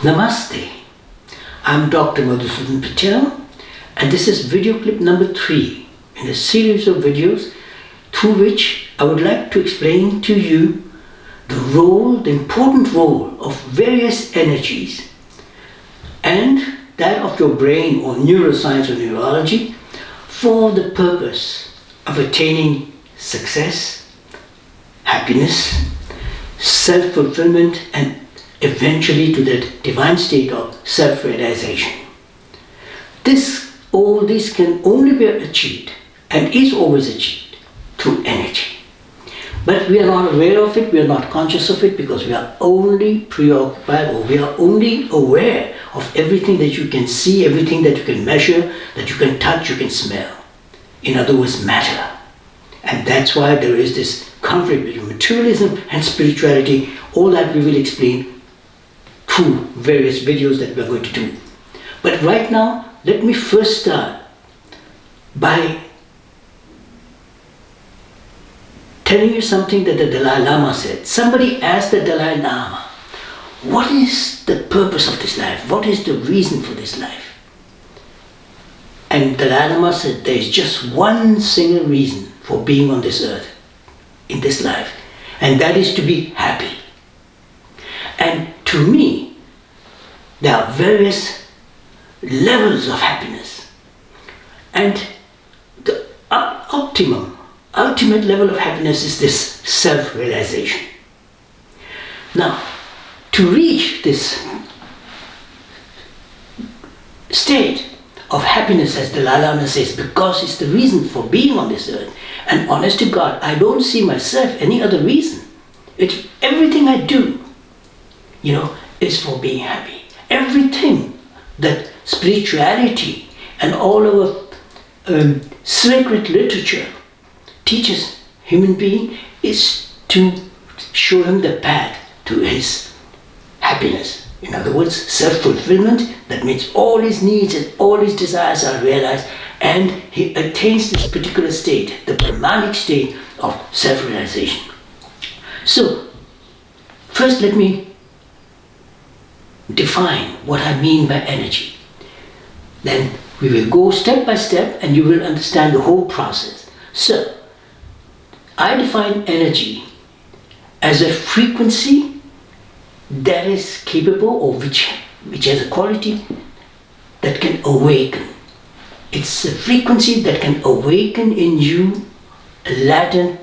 Namaste. I'm Dr. Madhu, and this is video clip number 3 in a series of videos through which I would like to explain to you the important role of various energies and that of your brain or neuroscience or neurology for the purpose of attaining success, happiness, self-fulfillment, and eventually to that divine state of self-realization. All this can only be achieved and is always achieved through energy. But we are not aware of it, we are not conscious of it because we are only preoccupied, or we are only aware of everything that you can see, everything that you can measure, that you can touch, you can smell. In other words, matter. And that's why there is this conflict between materialism and spirituality. All that we will explain through various videos that we are going to do. But right now, let me first start by telling you something that the Dalai Lama said. Somebody asked the Dalai Lama, what is the purpose of this life? What is the reason for this life? And the Dalai Lama said, there is just one single reason for being on this earth, in this life, and that is to be happy. And to me, there are various levels of happiness, and the ultimate level of happiness is this self-realization. Now, to reach this state of happiness, as the Dalai Lama says, because it's the reason for being on this earth, and honest to God, I don't see myself any other reason. It's everything I do, is for being happy. Everything that spirituality and all our sacred literature teaches human being is to show him the path to his happiness. In other words, self-fulfillment. That means all his needs and all his desires are realized, and he attains this particular state, the Brahmanic state of self-realization. So, first let me define what I mean by energy. Then we will go step by step and you will understand the whole process. So, I define energy as a frequency that is capable, or which has a quality that can awaken. It's a frequency that can awaken in you latent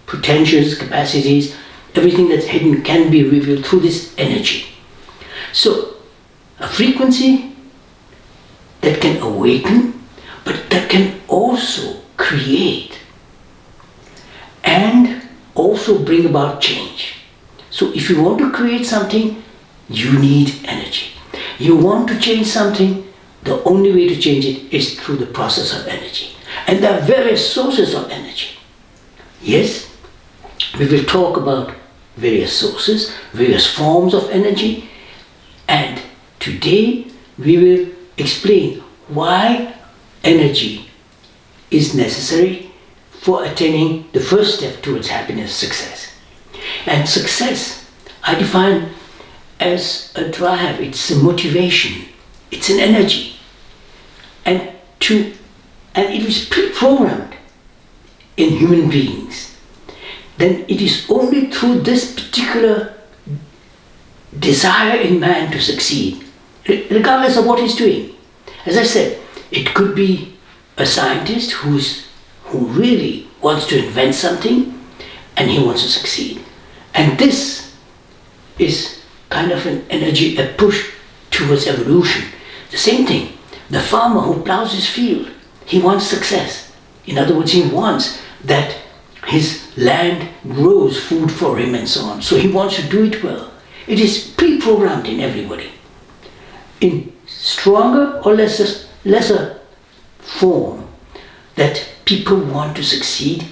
potentials, capacities, everything that's hidden can be revealed through this energy. So, a frequency that can awaken, but that can also create and also bring about change. So if you want to create something, you need energy. You want to change something, the only way to change it is through the process of energy. And there are various sources of energy. Yes, we will talk about various sources, various forms of energy, and today we will explain why energy is necessary for attaining the first step towards happiness, success. And success, I define as a drive, it's a motivation, it's an energy. And it is pre-programmed in human beings. Then it is only through this particular desire in man to succeed, regardless of what he's doing. As I said, it could be a scientist who really wants to invent something and he wants to succeed. And this is kind of an energy, a push towards evolution. The same thing, the farmer who plows his field, he wants success. In other words, he wants that his land grows food for him and so on. So he wants to do it well. It is pre-programmed in everybody, in stronger or lesser form, that people want to succeed.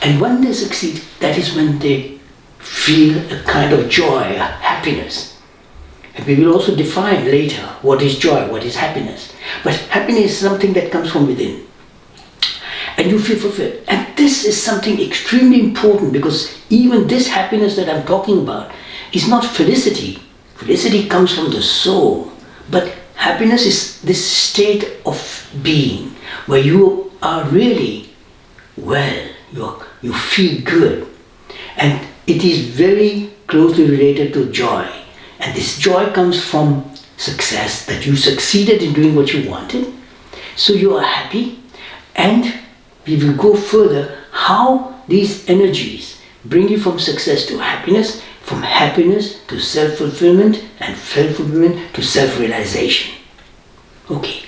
And when they succeed, that is when they feel a kind of joy, a happiness. And we will also define later what is joy, what is happiness. But happiness is something that comes from within. And you feel fulfilled. And this is something extremely important, because even this happiness that I'm talking about is not felicity Felicity comes from the soul. But happiness is this state of being where you are really well, you feel good. And it is very closely related to joy. And this joy comes from success, that you succeeded in doing what you wanted. So you are happy. And we will go further how these energies bring you from success to happiness, from happiness to self-fulfillment, and self-fulfillment to self-realization. Okay.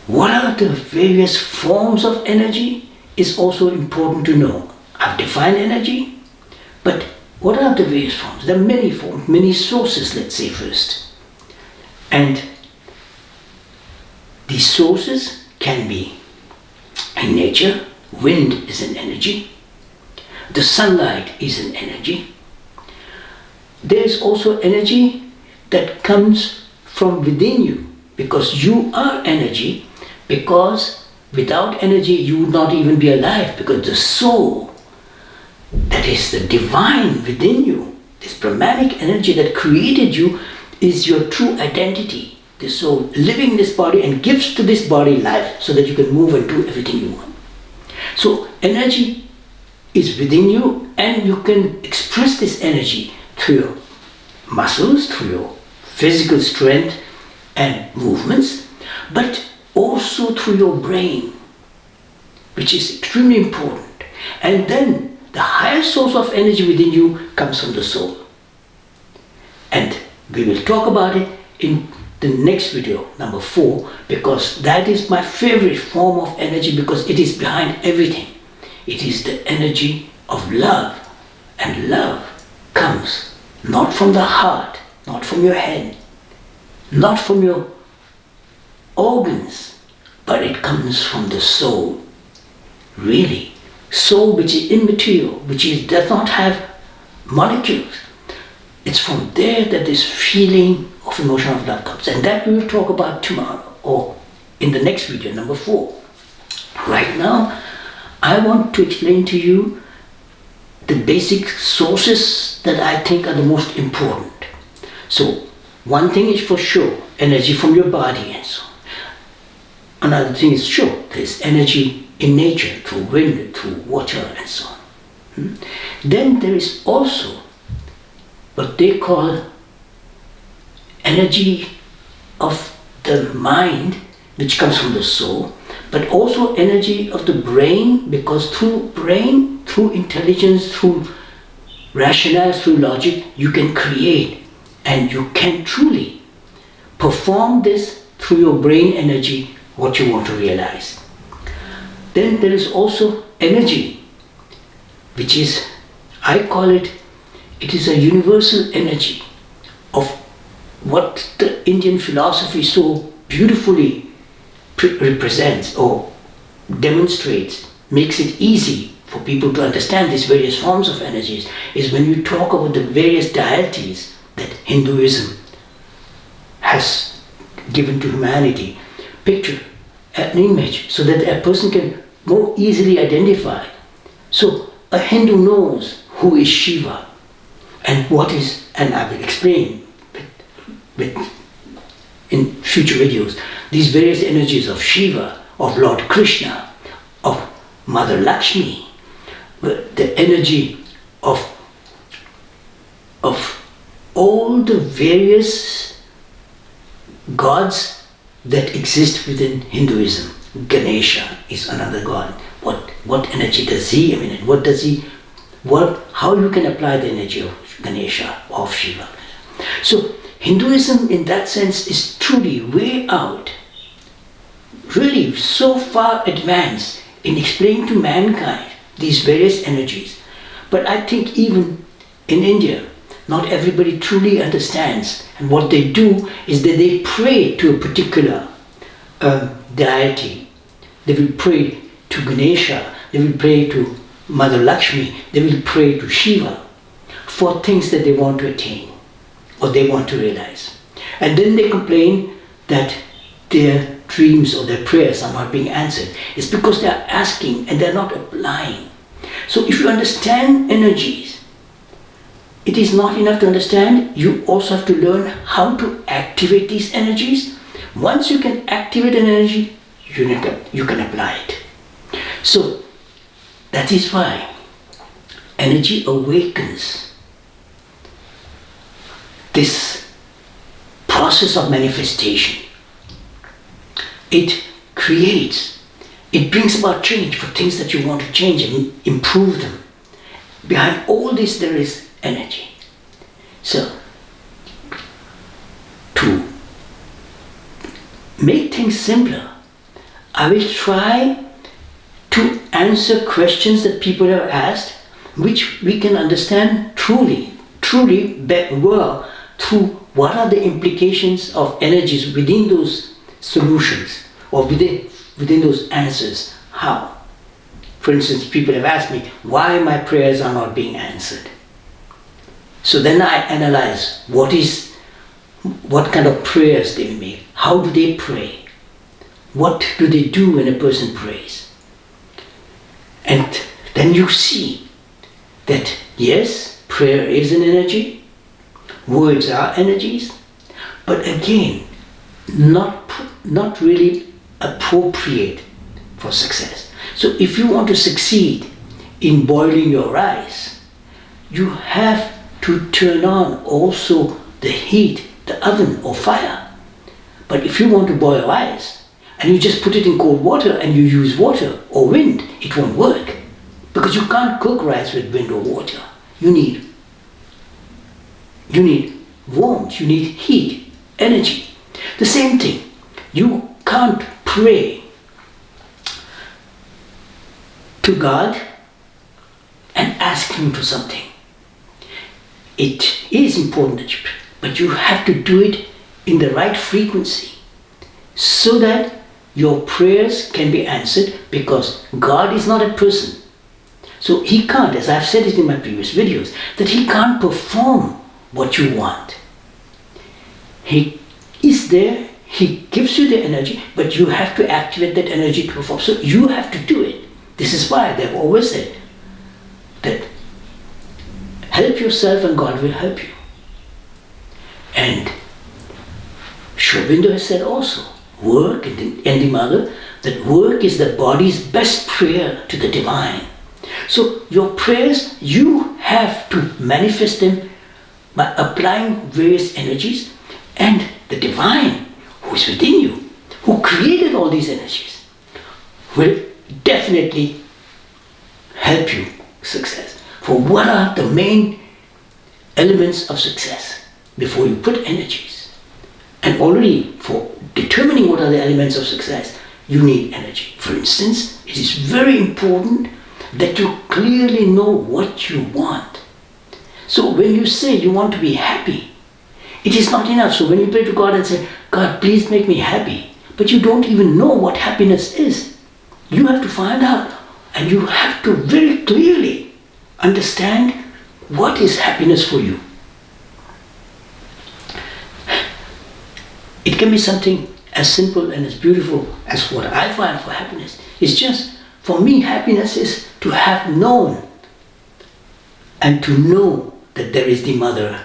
What are the various forms of energy is also important to know. I've defined energy, but what are the various forms? There are many forms, many sources, let's say first. And these sources can be in nature. Wind is an energy. The sunlight is an energy. There is also energy that comes from within you, because you are energy, because without energy you would not even be alive, because the soul, that is the divine within you, this Brahmanic energy that created you, is your true identity. The soul living this body and gives to this body life so that you can move and do everything you want. So energy is within you, and you can express this energy through your muscles, through your physical strength and movements, but also through your brain, which is extremely important. And then the higher source of energy within you comes from the soul. And we will talk about it in the next video, number 4, because that is my favorite form of energy, because it is behind everything. It is the energy of love. And love comes not from the heart, not from your head, not from your organs, but it comes from the soul. Really, soul which is immaterial, does not have molecules. It's from there that this feeling of emotion of love comes. And that we will talk about tomorrow, or in the next video, number 4. Right now, I want to explain to you the basic sources that I think are the most important. So, one thing is for sure, energy from your body and so on. Another thing is sure, there is energy in nature, through wind, through water and so on. Then there is also what they call energy of the mind, which comes from the soul, but also energy of the brain, because through brain, through intelligence, through rationale, through logic, you can create, and you can truly perform this through your brain energy, what you want to realize. Then there is also energy, which is, I call it is a universal energy of what the Indian philosophy so beautifully represents or demonstrates, makes it easy for people to understand these various forms of energies, is when you talk about the various deities that Hinduism has given to humanity. Picture an image so that a person can more easily identify. So a Hindu knows who is Shiva and what is, and I will explain in future videos, these various energies of Shiva, of Lord Krishna, of Mother Lakshmi, the energy of all the various gods that exist within Hinduism. Ganesha is another god. What energy does he emanate? How you can apply the energy of Ganesha, of Shiva. So Hinduism in that sense is truly way out, really so far advanced in explaining to mankind these various energies. But I think even in India, not everybody truly understands, and what they do is that they pray to a particular deity. They will pray to Ganesha, they will pray to Mother Lakshmi, they will pray to Shiva for things that they want to attain or they want to realize. And then they complain that their dreams or their prayers are not being answered. It's because they are asking and they are not applying. So if you understand energies, it is not enough to understand, you also have to learn how to activate these energies. Once you can activate an energy, you can apply it. So that is why energy awakens this process of manifestation. It creates, it brings about change for things that you want to change and improve them. Behind all this there is energy. So, to make things simpler, I will try to answer questions that people have asked, which we can understand truly well through what are the implications of energies within those solutions or within those answers. How? For instance, people have asked me why my prayers are not being answered. So then I analyze what kind of prayers they make, how do they pray, what do they do when a person prays. And then you see that yes, prayer is an energy, words are energies, but again, not really appropriate for success. So if you want to succeed in boiling your rice, you have to turn on also the heat, the oven or fire. But if you want to boil rice and you just put it in cold water and you use water or wind, it won't work, because you can't cook rice with wind or water. You need warmth, you need heat, energy. The same thing, you can't pray to God and ask Him for something. It is important that you pray, but you have to do it in the right frequency so that your prayers can be answered, because God is not a person. So He can't, as I've said it in my previous videos, that He can't perform what you want. He is there, He gives you the energy, but you have to activate that energy to perform. So you have to do it. This is why they've always said that help yourself and God will help you. And Sri Aurobindo has said also, work, and the mother, that work is the body's best prayer to the divine. So your prayers, you have to manifest them by applying various energies, and the divine who is within you, who created all these energies, will definitely help you success. For what are the main elements of success before you put energies? And already for determining what are the elements of success, you need energy. For instance, it is very important that you clearly know what you want. So when you say you want to be happy, it is not enough. So when you pray to God and say, God, please make me happy, but you don't even know what happiness is, you have to find out, and you have to very clearly understand what is happiness for you. It can be something as simple and as beautiful as what I find for happiness. It's just, for me, happiness is to have known and to know that there is the Mother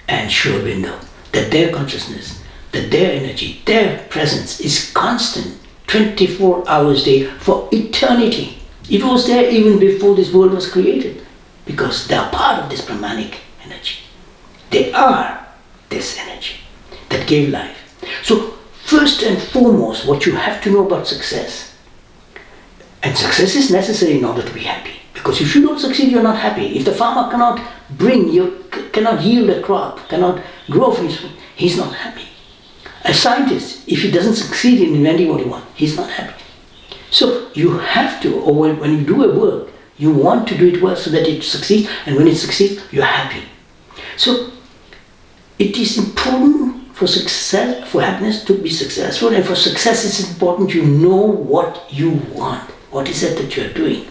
and Sri Aurobindo, that their consciousness, that their energy, their presence is constant, 24 hours a day for eternity. It was there even before this world was created, because they are part of this Brahmanic energy. They are this energy that gave life. So first and foremost, what you have to know about success, and success is necessary in order to be happy, because if you don't succeed, you're not happy. If the farmer cannot yield a crop, cannot grow from his food, he's not happy. A scientist, if he doesn't succeed in inventing what he wants, he's not happy. So you have to, or when you do a work, you want to do it well so that it succeeds, and when it succeeds, you're happy. So it is important for success, for happiness to be successful, and for success it's important you know what you want. What is it that you're doing?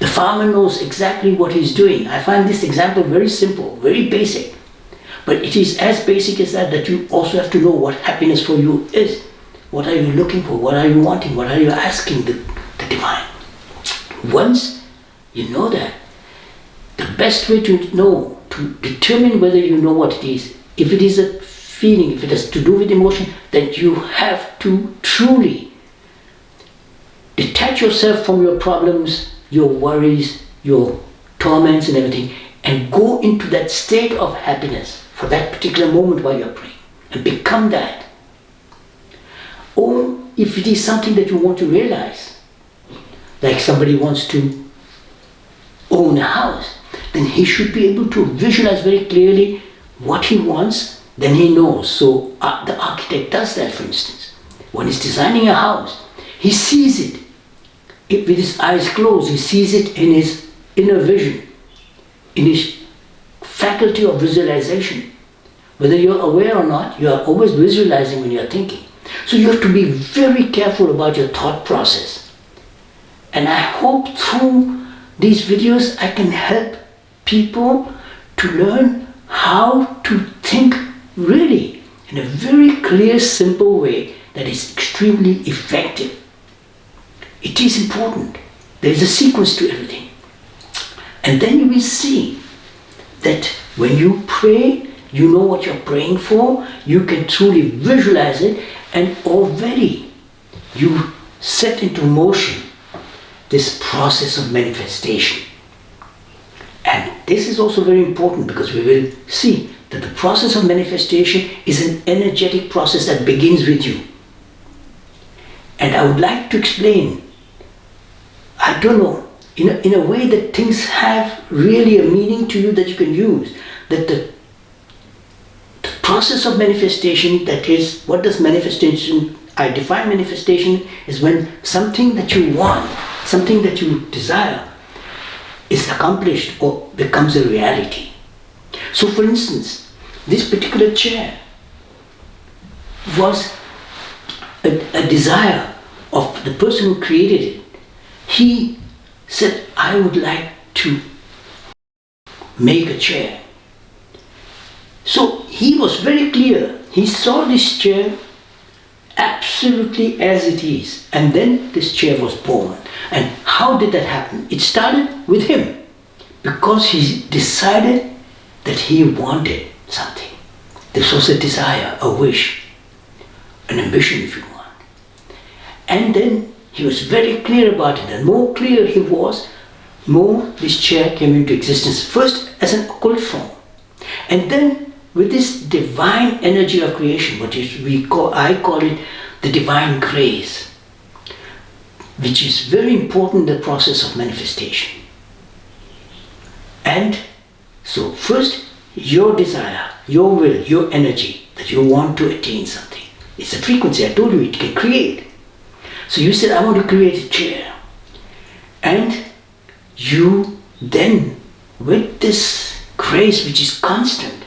The farmer knows exactly what he's doing. I find this example very simple, very basic. But it is as basic as that you also have to know what happiness for you is. What are you looking for? What are you wanting? What are you asking the divine? Once you know that, the best way to know to determine whether you know what it is. If it is a feeling, if it has to do with emotion, then you have to truly detach yourself from your problems, your worries, your torments and everything, and go into that state of happiness for that particular moment while you're praying, and become that. Or if it is something that you want to realize, like somebody wants to own a house, then he should be able to visualize very clearly what he wants, then he knows. So the architect does that, for instance. When he's designing a house, he sees it. With his eyes closed, he sees it in his inner vision, in his faculty of visualization. Whether you're aware or not, you are always visualizing when you're thinking. So you have to be very careful about your thought process. And I hope through these videos I can help people to learn how to think really in a very clear, simple way that is extremely effective. It is important. There is a sequence to everything. And then you will see that when you pray, you know what you're praying for, you can truly visualize it, and already you set into motion this process of manifestation. And this is also very important, because we will see that the process of manifestation is an energetic process that begins with you. And I would like to explain, I don't know, in a way that things have really a meaning to you that you can use, that the process of manifestation, that is, what does manifestation, I define manifestation is when something that you want, something that you desire is accomplished or becomes a reality. So for instance, this particular chair was a desire of the person who created it. He said, I would like to make a chair. So he was very clear. He saw this chair absolutely as it is. And then this chair was born. And how did that happen? It started with him, because he decided that he wanted something. This was a desire, a wish, an ambition if you want. And then he was very clear about it. And more clear he was, more this chair came into existence. First as an occult form. And then with this divine energy of creation, I call it the divine grace, which is very important in the process of manifestation. And so first, your desire, your will, your energy, that you want to attain something. It's a frequency. I told you it can create. So you said, I want to create a chair. And you then, with this grace which is constant,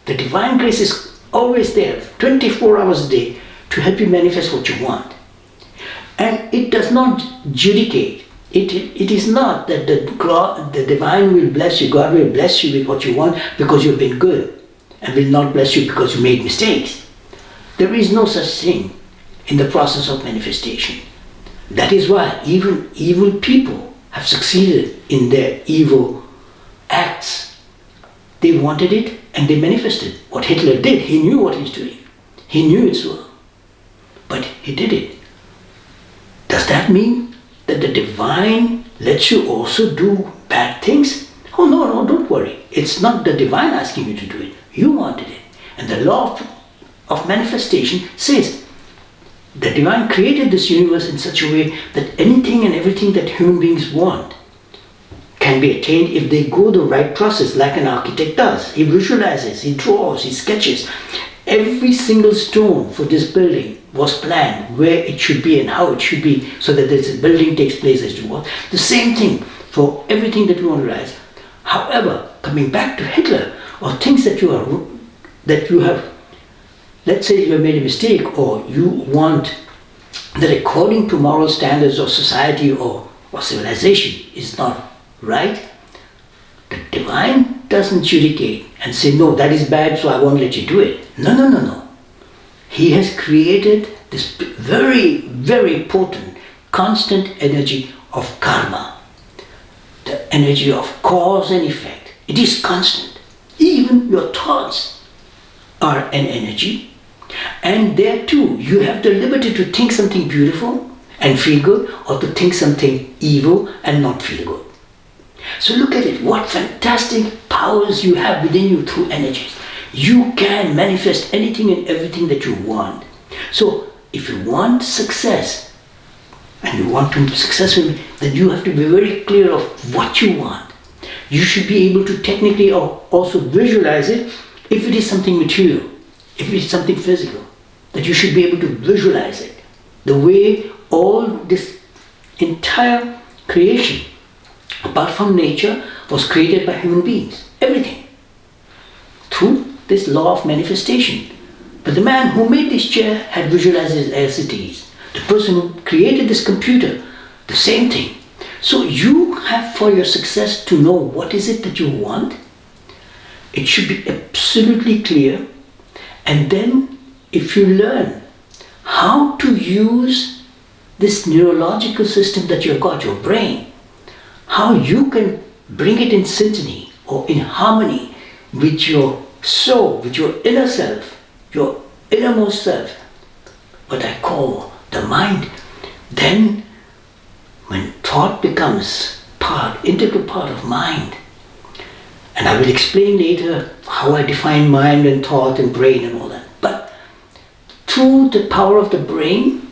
the divine grace is always there, 24 hours a day, to help you manifest what you want. And it does not judicate. It is not that the divine will bless you, God will bless you with what you want because you've been good, and will not bless you because you made mistakes. There is no such thing in the process of manifestation. That is why even evil people have succeeded in their evil acts. They wanted it and they manifested. What Hitler did, he knew what he's doing. He knew it's wrong. But he did it. Does that mean that the divine lets you also do bad things? Oh no, don't worry. It's not the divine asking you to do it. You wanted it. And the law of manifestation says the divine created this universe in such a way that anything and everything that human beings want can be attained if they go the right process, like an architect does. He visualizes, he draws, he sketches. Every single stone for this building was planned, where it should be and how it should be, so that this building takes place as you want. The same thing for everything that you want to realize. However, coming back to Hitler, or things that you have, let's say you have made a mistake, or you want that according to moral standards of society or civilization is not right, the divine doesn't judicate and say, no, that is bad, so I won't let you do it. No. He has created this very, very potent, constant energy of karma. The energy of cause and effect. It is constant. Even your thoughts are an energy. And there too, you have the liberty to think something beautiful and feel good, or to think something evil and not feel good. So look at it, what fantastic powers you have within you through energies. You can manifest anything and everything that you want. So if you want success, and you want to be successful, then you have to be very clear of what you want. You should be able to technically also visualize it if it is something material, if it is something physical, that you should be able to visualize it. The way all this entire creation, apart from nature, was created by human beings. Everything. Through this law of manifestation. But the man who made this chair had visualized it as it is. The person who created this computer, the same thing. So you have, for your success, to know what is it that you want. It should be absolutely clear. And then if you learn how to use this neurological system that you've got, your brain, how you can bring it in symphony or in harmony with your soul, with your inner self, your innermost self, what I call the mind, then when thought becomes integral part of mind, and I will explain later how I define mind and thought and brain and all that, but through the power of the brain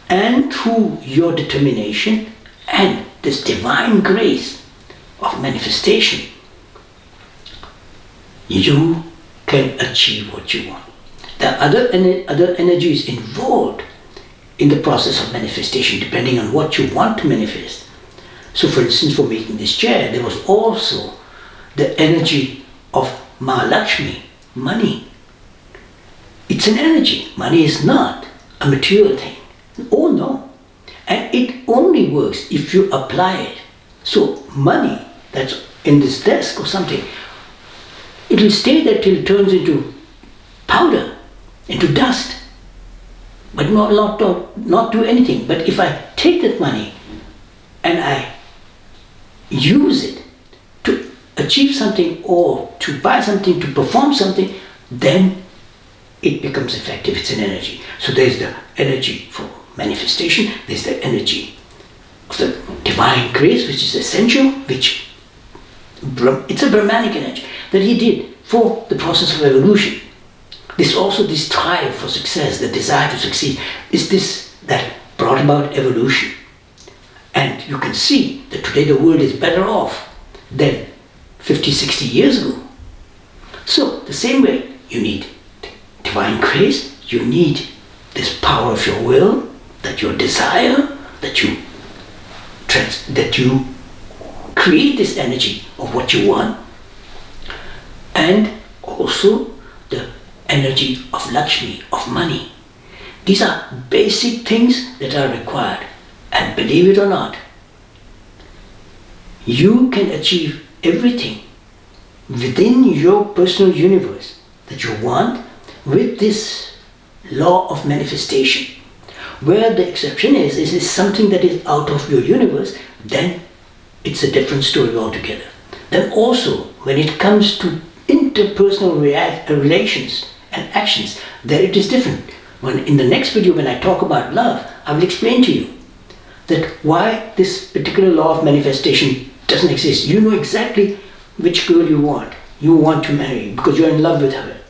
and through your determination and this divine grace of manifestation, you can achieve what you want. There are other energies involved in the process of manifestation, depending on what you want to manifest. So for instance, for making this chair, there was also the energy of Mahalakshmi, money. It's an energy. Money is not a material thing. Oh no. And it only works if you apply it. So money that's in this desk or something, it will stay there till it turns into powder, into dust, but not do anything. But if I take that money and I use it to achieve something or to buy something, to perform something, then it becomes effective. It's an energy. So there's the energy for manifestation, there's the energy of the divine grace, which is essential, which it's a Brahmanic energy that he did for the process of evolution. This drive for success, the desire to succeed, is this that brought about evolution. And you can see that today the world is better off than 50, 60 years ago. So the same way, you need divine grace, you need this power of your will, that your desire, that you create this energy of what you want, and also the energy of Lakshmi, of money. These are basic things that are required, and believe it or not, you can achieve everything within your personal universe that you want with this law of manifestation. Where the exception is something that is out of your universe, then it's a different story altogether. Then also, when it comes to interpersonal relations and actions, there it is different. When in the next video, when I talk about love, I will explain to you that why this particular law of manifestation doesn't exist. You know exactly which girl you want to marry because you're in love with her.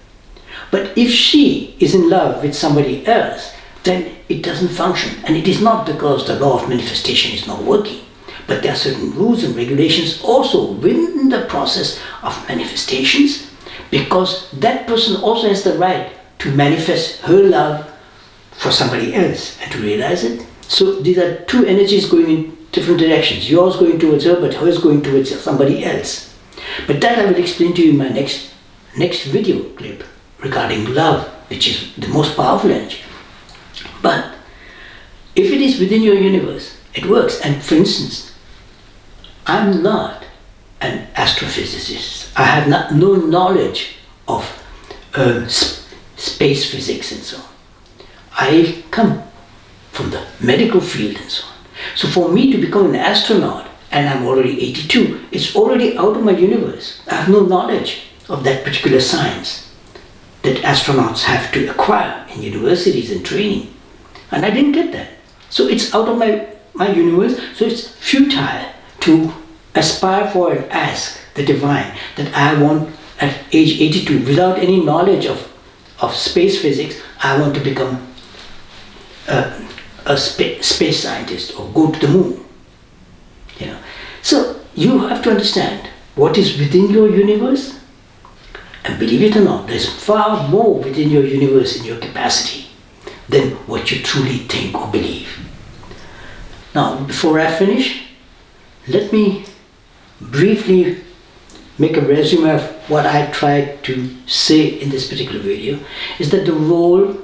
But if she is in love with somebody else, then it doesn't function. And it is not because the law of manifestation is not working, but there are certain rules and regulations also within the process of manifestations, because that person also has the right to manifest her love for somebody else and to realize it. So these are two energies going in different directions. Yours going towards her, but hers going towards somebody else. But that I will explain to you in my next video clip regarding love, which is the most powerful energy. But if it is within your universe, it works. And for instance, I'm not an astrophysicist. I have no knowledge of space physics and so on. I come from the medical field and so on. So for me to become an astronaut, and I'm already 82, it's already out of my universe. I have no knowledge of that particular science that astronauts have to acquire in universities and training. And I didn't get that. So it's out of my universe, so it's futile to aspire for and ask the divine that I want at age 82, without any knowledge of space physics, I want to become a space scientist or go to the moon. So you have to understand what is within your universe, and believe it or not, there's far more within your universe in your capacity than what you truly think or believe. Now, before I finish, let me briefly make a resume of what I tried to say in this particular video. Is that the role,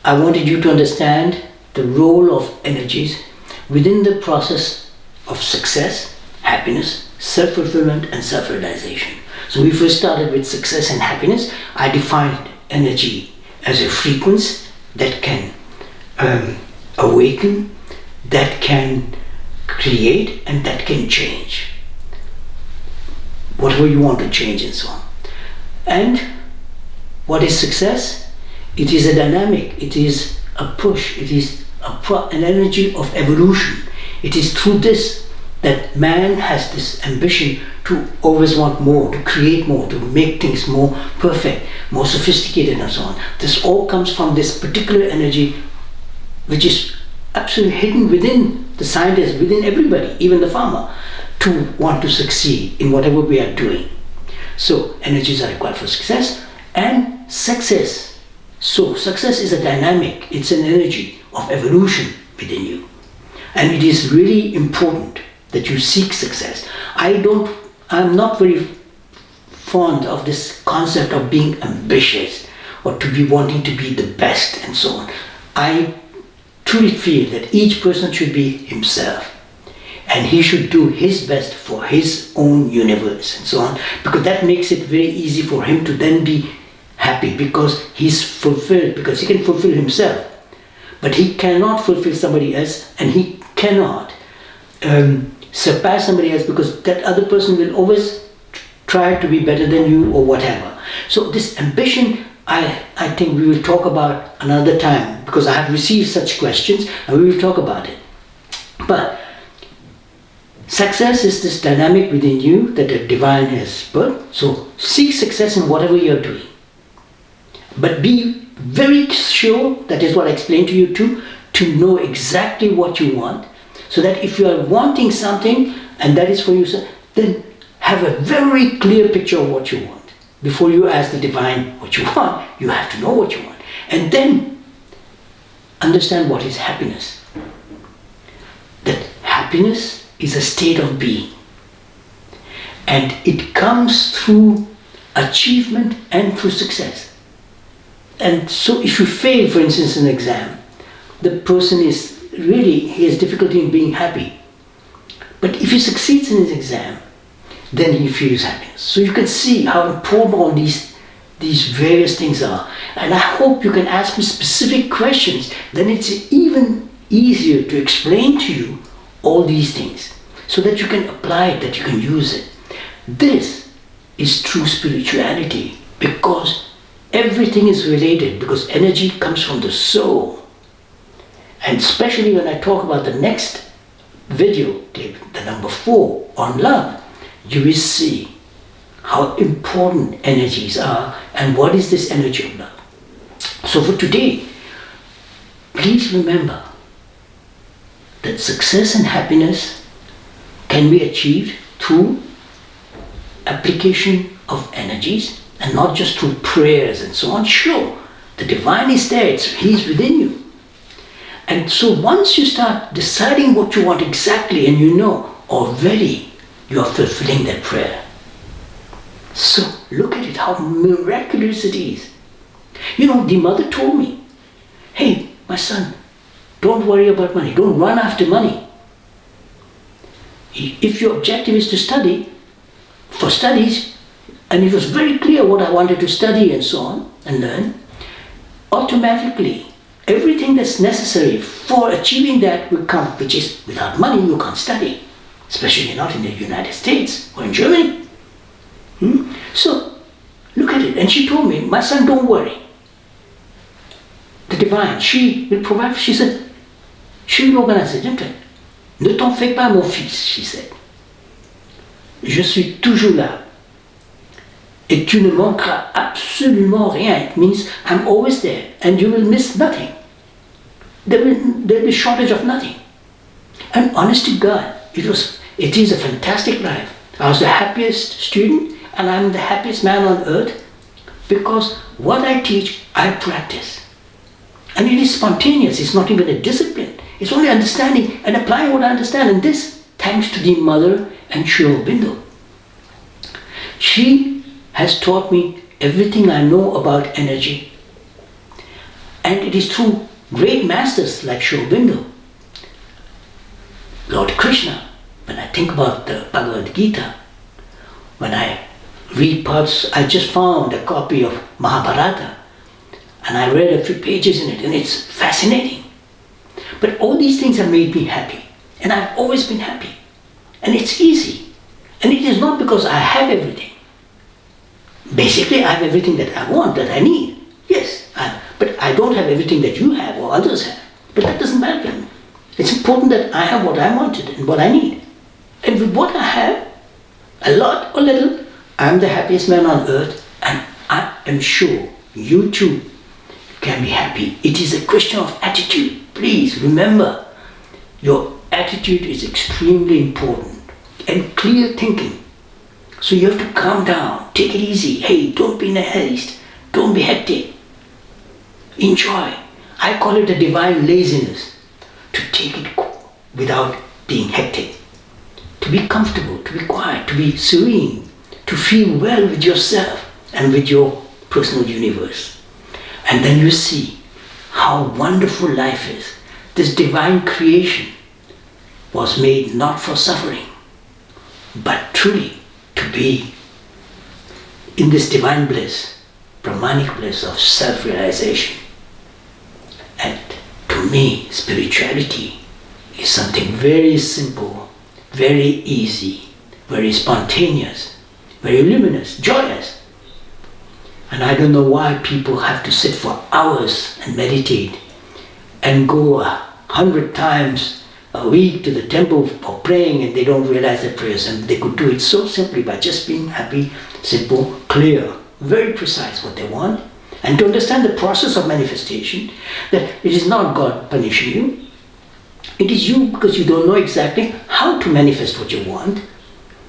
I wanted you to understand the role of energies within the process of success, happiness, self-fulfillment and self-realization. So we first started with success and happiness. I defined energy as a frequency that can awaken, that can create, and that can change whatever you want to change and so on. And what is success? It is a dynamic, it is a push, it is an energy of evolution. It is through this that man has this ambition to always want more, to create more, to make things more perfect, more sophisticated and so on. This all comes from this particular energy which is absolutely hidden within the scientist, within everybody, even the farmer, to want to succeed in whatever we are doing. So energies are required for success and success. So success is a dynamic, it's an energy of evolution within you. And it is really important that you seek success. I'm not very fond of this concept of being ambitious or to be wanting to be the best and so on. I truly feel that each person should be himself and he should do his best for his own universe and so on, because that makes it very easy for him to then be happy because he's fulfilled, because he can fulfill himself. But he cannot fulfill somebody else, and he cannot surpass somebody else, because that other person will always try to be better than you or whatever. So this ambition, I think we will talk about another time, because I have received such questions and we will talk about it. But success is this dynamic within you that the divine has put. So seek success in whatever you're doing. But be very sure, that is what I explained to you too, to know exactly what you want, so that if you are wanting something and that is for you, then have a very clear picture of what you want. Before you ask the divine what you want, you have to know what you want. And then understand what is happiness. That happiness is a state of being. And it comes through achievement and through success. And so if you fail, for instance, an exam, the person he has difficulty in being happy. But if he succeeds in his exam, then he feels happiness. So you can see how important all these various things are. And I hope you can ask me specific questions. Then it's even easier to explain to you all these things, so that you can apply it, that you can use it. This is true spirituality, because everything is related, because energy comes from the soul. And especially when I talk about the next video clip, the number 4 on love, you will see how important energies are and what is this energy of love. So for today, please remember that success and happiness can be achieved through application of energies, and not just through prayers and so on. Sure, the divine is there, he's within you. And so once you start deciding what you want exactly, and you know already you are fulfilling that prayer. So look at it, how miraculous it is. You know, the mother told me, hey, my son, don't worry about money, don't run after money. If your objective is to study, for studies, and it was very clear what I wanted to study and so on, and learn, automatically everything that's necessary for achieving that will come, which is without money you can't study, especially not in the United States or in Germany. So it. And she told me, my son, don't worry. The divine, she will provide. She said, she will organize it. Ne t'en fais pas, mon fils, she said. Je suis toujours là. Et tu ne manqueras absolument rien. It means I'm always there and you will miss nothing. There will be shortage of nothing. And honest to God, it is a fantastic life. I was the happiest student and I'm the happiest man on earth because what I teach, I practice. And it is spontaneous, it's not even a discipline. It's only understanding and applying what I understand. And this, thanks to the mother and Sri Aurobindo. She has taught me everything I know about energy. And it is through great masters like Sri Aurobindo, Lord Krishna. When I think about the Bhagavad Gita, when I read parts, I just found a copy of Mahabharata and I read a few pages in it and it's fascinating. But all these things have made me happy and I've always been happy and it's easy. And it is not because I have everything. Basically, I have everything that I want, that I need. Yes, but I don't have everything that you have or others have. But that doesn't matter to me. It's important that I have what I wanted and what I need. And with what I have, a lot or little, I'm the happiest man on earth and I am sure you too can be happy. It is a question of attitude. Please remember, your attitude is extremely important and clear thinking. So you have to calm down, take it easy. Hey, don't be in a haste, don't be hectic. Enjoy. I call it a divine laziness, to take it without being hectic. To be comfortable, to be quiet, to be serene, to feel well with yourself and with your personal universe. And then you see how wonderful life is. This divine creation was made not for suffering, but truly to be in this divine bliss, Brahmanic bliss of self-realization. And to me, spirituality is something very simple, very easy, very spontaneous, very luminous, joyous. And I don't know why people have to sit for hours and meditate and go 100 times a week to the temple for praying and they don't realize their prayers, and they could do it so simply by just being happy, simple, clear, very precise what they want, and to understand the process of manifestation, that it is not God punishing you, it is you because you don't know exactly how to manifest what you want,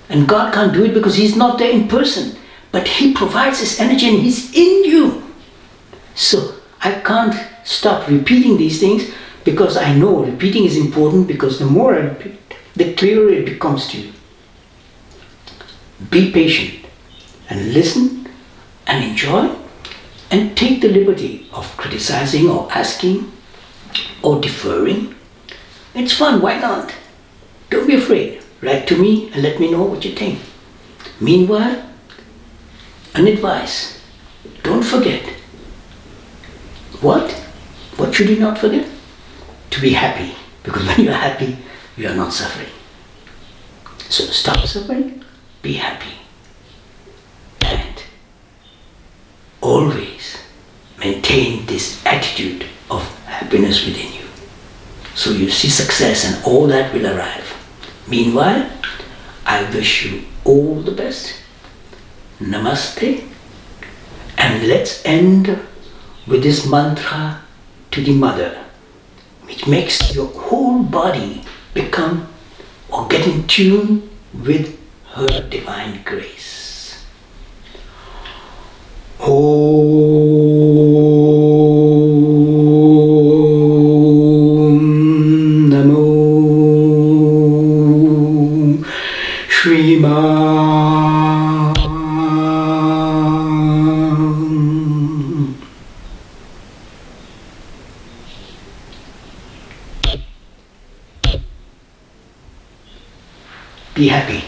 and God can't do it because He's not there in person, but He provides His energy and He's in you. So I can't stop repeating these things because I know repeating is important, because the more I repeat, the clearer it becomes to you. Be patient and listen and enjoy and take the liberty of criticizing or asking or deferring. It's fun, why not? Don't be afraid. Write to me and let me know what you think. Meanwhile, an advice, don't forget. What? What should you not forget? To be happy, because when you're happy, you are not suffering. So stop suffering, be happy, and always maintain this attitude of happiness within you. So you see success and all that will arrive. Meanwhile, I wish you all the best. Namaste. And let's end with this mantra to the mother, which makes your whole body become or get in tune with her divine grace. Om Namo Shriman. Be happy.